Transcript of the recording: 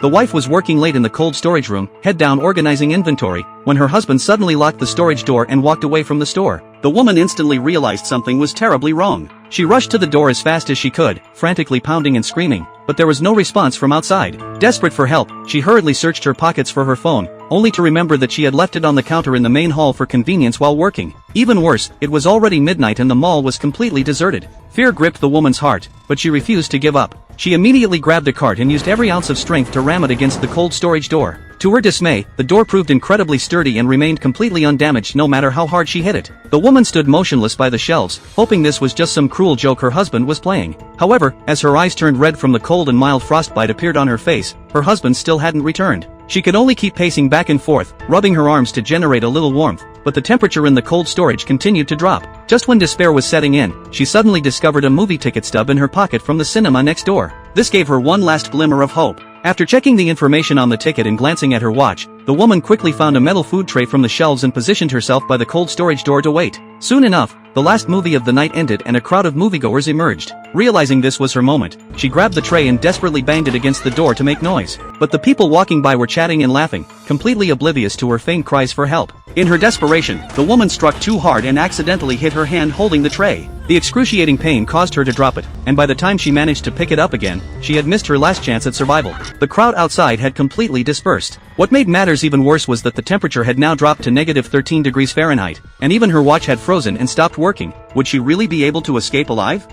The wife was working late in the cold storage room, head down organizing inventory, when her husband suddenly locked the storage door and walked away from the store. The woman instantly realized something was terribly wrong. She rushed to the door as fast as she could, frantically pounding and screaming, but there was no response from outside. Desperate for help, she hurriedly searched her pockets for her phone, only to remember that she had left it on the counter in the main hall for convenience while working. Even worse, it was already midnight and the mall was completely deserted. Fear gripped the woman's heart, but she refused to give up. She immediately grabbed a cart and used every ounce of strength to ram it against the cold storage door. To her dismay, the door proved incredibly sturdy and remained completely undamaged no matter how hard she hit it. The woman stood motionless by the shelves, hoping this was just some cruel joke her husband was playing. However, as her eyes turned red from the cold and mild frostbite appeared on her face, her husband still hadn't returned. She could only keep pacing back and forth, rubbing her arms to generate a little warmth, but the temperature in the cold storage continued to drop. Just when despair was setting in, she suddenly discovered a movie ticket stub in her pocket from the cinema next door. This gave her one last glimmer of hope. After checking the information on the ticket and glancing at her watch, the woman quickly found a metal food tray from the shelves and positioned herself by the cold storage door to wait. Soon enough, the last movie of the night ended and a crowd of moviegoers emerged. Realizing this was her moment, she grabbed the tray and desperately banged it against the door to make noise. But the people walking by were chatting and laughing, completely oblivious to her faint cries for help. In her desperation, the woman struck too hard and accidentally hit her hand holding the tray. The excruciating pain caused her to drop it, and by the time she managed to pick it up again, she had missed her last chance at survival. The crowd outside had completely dispersed. What made matters even worse was that the temperature had now dropped to -13 degrees Fahrenheit, and even her watch had frozen and stopped working. Would she really be able to escape alive?